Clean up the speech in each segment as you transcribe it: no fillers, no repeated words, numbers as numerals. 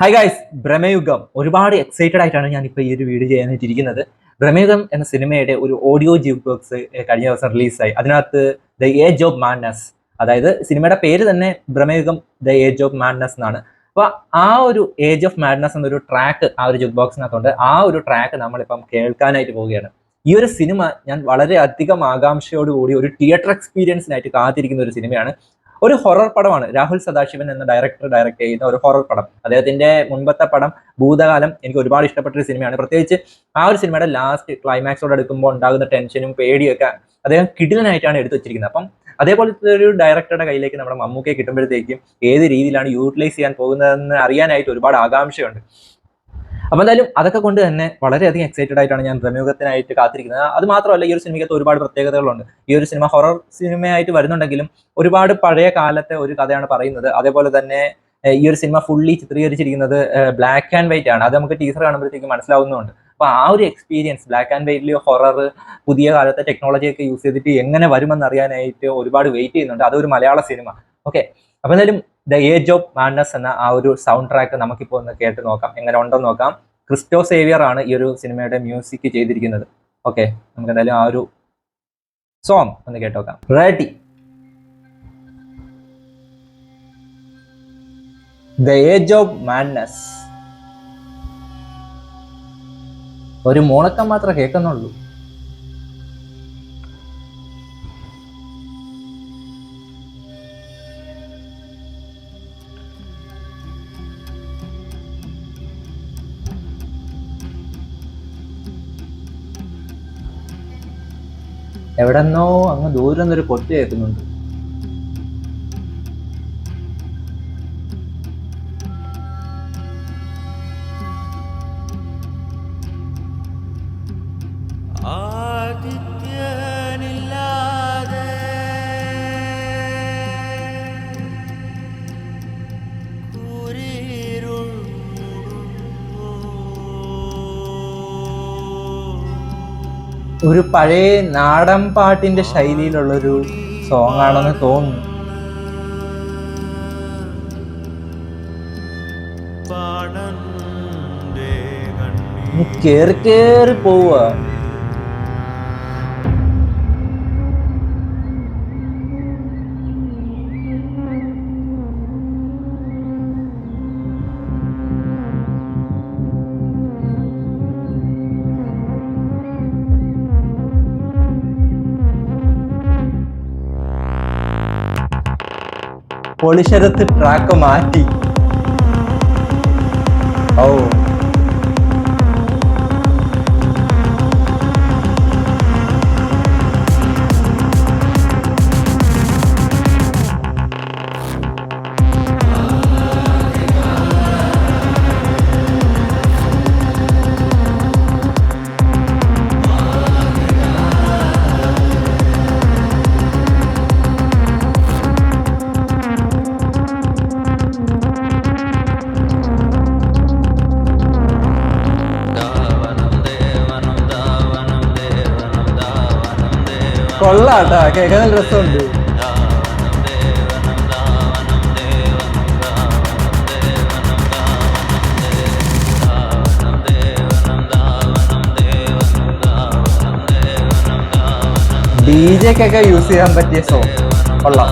Hi guys, Bramayugam ഒരുപാട് excited ആയിട്ടാണ് ഞാൻ ഇപ്പോൾ ഈ ഒരു വീഡിയോ ചെയ്യാനായിട്ടിരിക്കുന്നത്. ഭ്രമയുഗം എന്ന സിനിമയുടെ ഒരു ഓഡിയോ ജിയോ ബോക്സ് കഴിഞ്ഞ ദിവസം റിലീസായി. അതിനകത്ത് ദ ഏജ് ഓഫ് മാഡ്നസ്, അതായത് സിനിമയുടെ പേര് തന്നെ Bramayugam the age of madness എന്നാണ്. അപ്പോൾ ആ ഒരു ഏജ് ഓഫ് മാഡ്നസ് എന്നൊരു ട്രാക്ക് ആ ഒരു ജിയോ ബോക്സിനകത്തുണ്ട്. ആ ഒരു ട്രാക്ക് നമ്മളിപ്പം കേൾക്കാനായിട്ട് പോവുകയാണ്. ഈ ഒരു സിനിമ ഞാൻ വളരെ അധികം ആകാംക്ഷയോടുകൂടി ഒരു തിയേറ്റർ എക്സ്പീരിയൻസിനായിട്ട് കാത്തിരിക്കുന്ന ഒരു സിനിമയാണ്. ഒരു ഹൊറർ പടമാണ്. രാഹുൽ സദാശിവൻ എന്ന ഡയറക്ടർ ഡയറക്ട് ചെയ്യുന്ന ഒരു ഹൊറർ പടം. അദ്ദേഹത്തിന്റെ മുൻപത്തെ പടം ഭൂതകാലം എനിക്ക് ഒരുപാട് ഇഷ്ടപ്പെട്ട ഒരു സിനിമയാണ്. പ്രത്യേകിച്ച് ആ ഒരു സിനിമയുടെ ലാസ്റ്റ് ക്ലൈമാക്സോട് എടുക്കുമ്പോൾ ഉണ്ടാകുന്ന ടെൻഷനും പേടിയൊക്കെ അദ്ദേഹം കിടിലനായിട്ടാണ് എടുത്തു വെച്ചിരിക്കുന്നത്. അപ്പം അതേപോലത്തെ ഒരു ഡയറക്ടറുടെ കയ്യിലേക്ക് നമ്മുടെ മമ്മൂക്കയെ കിട്ടുമ്പോഴത്തേക്കും ഏത് രീതിയിലാണ് യൂട്ടിലൈസ് ചെയ്യാൻ പോകുന്നതെന്ന് അറിയാനായിട്ട് ഒരുപാട് ആകാംക്ഷയുണ്ട്. അപ്പൊ എന്തായാലും അതൊക്കെ കൊണ്ട് തന്നെ വളരെയധികം എക്സൈറ്റഡ് ആയിട്ടാണ് ഞാൻ ഭ്രമയുഗത്തിനായിട്ട് കാത്തിരിക്കുന്നത്. അത് മാത്രമല്ല, ഈ ഒരു സിനിമയ്ക്കകത്ത് ഒരുപാട് പ്രത്യേകതകളുണ്ട്. ഈ ഒരു സിനിമ ഹൊറർ സിനിമയായിട്ട് വരുന്നുണ്ടെങ്കിലും ഒരുപാട് പഴയ കാലത്തെ ഒരു കഥയാണ് പറയുന്നത്. അതേപോലെ തന്നെ ഈ ഒരു സിനിമ ഫുള്ളി ചിത്രീകരിച്ചിരിക്കുന്നത് ബ്ലാക്ക് ആൻഡ് വൈറ്റ് ആണ്. അത് നമുക്ക് ടീസർ കാണുമ്പോഴത്തേക്ക് മനസ്സിലാവുന്നുണ്ട്. അപ്പൊ ആ ഒരു എക്സ്പീരിയൻസ് ബ്ലാക്ക് ആൻഡ് വൈറ്റിൽ ഹൊറർ പുതിയ കാലത്തെ ടെക്നോളജിയൊക്കെ യൂസ് ചെയ്തിട്ട് എങ്ങനെ വരുമെന്ന് അറിയാനായിട്ട് ഒരുപാട് വെയിറ്റ് ചെയ്യുന്നുണ്ട്. അതൊരു മലയാള സിനിമ. ഓക്കെ, അപ്പൊ എന്തായാലും ദ ഏജ് ഓഫ് മാഡ്നസ് എന്ന ആ ഒരു സൗണ്ട് ട്രാക്ക് നമുക്കിപ്പോൾ ഒന്ന് കേട്ട് നോക്കാം, എങ്ങനെ ഉണ്ടെന്ന് നോക്കാം. ക്രിസ്റ്റോ സേവിയർ ആണ് ഈ ഒരു സിനിമയുടെ മ്യൂസിക് ചെയ്തിരിക്കുന്നത്. ഓക്കെ, നമുക്ക് എന്തായാലും ആ ഒരു സോങ് ഒന്ന് കേട്ട് നോക്കാം. Ready. The age of madness. ഒരു മൂളക്കം മാത്രമേ കേൾക്കുന്നുള്ളൂ. എവിടെന്നോ അങ്ങ് ദൂരം നിന്നൊരു കൊട്ട് കേൾക്കുന്നുണ്ട്. ഒരു പഴയ നാടൻ പാട്ടിന്റെ ശൈലിയിലുള്ളൊരു സോങ് ആണെന്ന് തോന്നുന്നു. കേറി കേറി പോവുക. പൊളിശരത്ത് ട്രാക്ക് മാറ്റി. ഓ, കൊള്ളാട്ടാ, കേൾക്കാൻ നല്ല രസമുണ്ട്. ഡിജെക്കൊക്കെ യൂസ് ചെയ്യാൻ പറ്റിയ സോങ് കൊള്ളാം.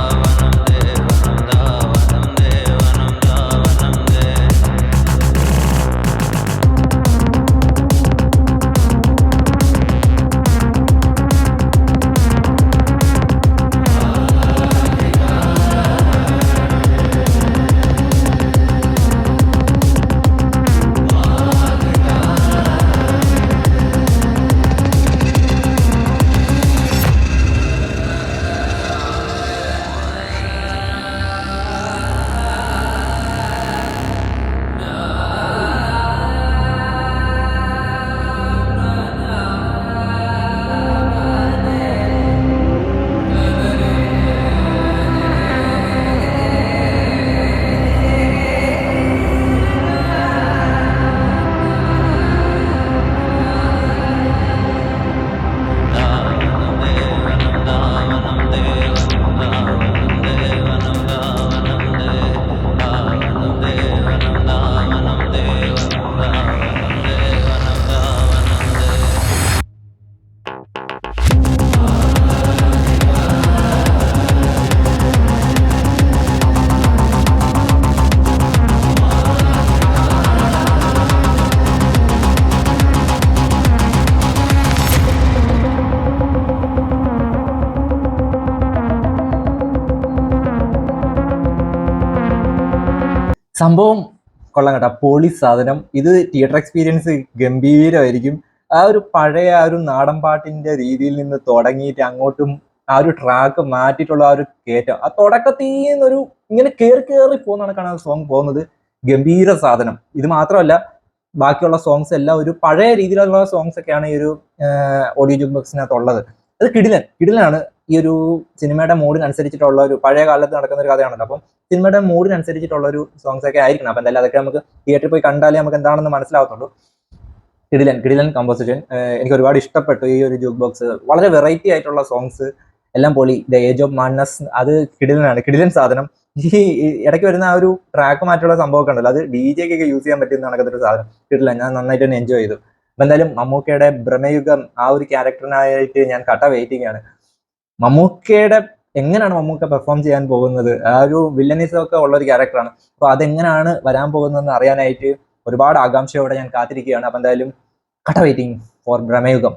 സംഭവം കൊള്ളാം കേട്ടോ, പൊളി സാധനം. ഇത് തിയേറ്റർ എക്സ്പീരിയൻസ് ഗംഭീരമായിരിക്കും. ആ ഒരു പഴയ ആ ഒരു നാടൻ പാട്ടിന്റെ രീതിയിൽ നിന്ന് തുടങ്ങിയിട്ട് അങ്ങോട്ടും ആ ഒരു ട്രാക്ക് മാറ്റിയിട്ടുള്ള ആ ഒരു കയറ്റം, ആ തുടക്കത്തിൽ നിന്നൊരു ഇങ്ങനെ കയറി കയറി പോകുന്ന കണക്കാണ് ആ സോങ് പോകുന്നത്. ഗംഭീര സാധനം. ഇത് മാത്രമല്ല, ബാക്കിയുള്ള സോങ്സ് എല്ലാം ഒരു പഴയ രീതിയിലുള്ള സോങ്സ് ഒക്കെയാണ് ഈ ഒരു ഓഡിയോ ജുക്ക് ബോക്സിനകത്ത് ഉള്ളത്. അത് കിടിലാണ്. ഈ ഒരു സിനിമയുടെ മൂഡിനനുസരിച്ചിട്ടുള്ള ഒരു പഴയ കാലത്ത് നടക്കുന്ന ഒരു കഥയാണല്ലോ. അപ്പം സിനിമയുടെ മൂഡിനനുസരിച്ചിട്ടുള്ള ഒരു സോങ്സ് ഒക്കെ ആയിരിക്കണം. അപ്പം എന്തായാലും അതൊക്കെ നമുക്ക് തിയേറ്ററിൽ പോയി കണ്ടാലേ നമുക്ക് എന്താണെന്ന് മനസ്സിലാവത്തുള്ളൂ. കിടിലൻ കമ്പോസിഷൻ. എനിക്ക് ഒരുപാട് ഇഷ്ടപ്പെട്ടു ഈ ഒരു ജൂക്ക് ബോക്സ്. വളരെ വെറൈറ്റി ആയിട്ടുള്ള സോങ്സ് എല്ലാം പൊളി. ദ ഏജ് ഓഫ് മാഡ്നസ് അത് കിടിലൻ സാധനം. ഈ ഇടയ്ക്ക് വരുന്ന ആ ഒരു ട്രാക്ക് മാറ്റുള്ള സംഭവമൊക്കെ ഉണ്ടല്ലോ, അത് ഡി ജെക്കൊക്കെ യൂസ് ചെയ്യാൻ പറ്റുന്ന കണക്കത്തൊരു സാധനം. ഞാൻ നന്നായിട്ട് തന്നെ എൻജോയ് ചെയ്തു. അപ്പൊ എന്തായാലും മമ്മൂക്കയുടെ ഭ്രമയുഗം ആ ഒരു ക്യാരക്ടറിനായിട്ട് ഞാൻ കട്ട വെയിറ്റിംഗ് ആണ്. എങ്ങനെയാണ് മമ്മൂക്ക പെർഫോം ചെയ്യാൻ പോകുന്നത്? ആ ഒരു വില്ലനിസം ഒക്കെ ഉള്ള ഒരു ക്യാരക്ടറാണ്. അപ്പൊ അതെങ്ങനെയാണ് വരാൻ പോകുന്നതെന്ന് അറിയാനായിട്ട് ഒരുപാട് ആകാംക്ഷയോടെ ഞാൻ കാത്തിരിക്കുകയാണ്. അപ്പൊ എന്തായാലും കട്ട വെയിറ്റിംഗ് ഫോർ ഭ്രമയുഗം.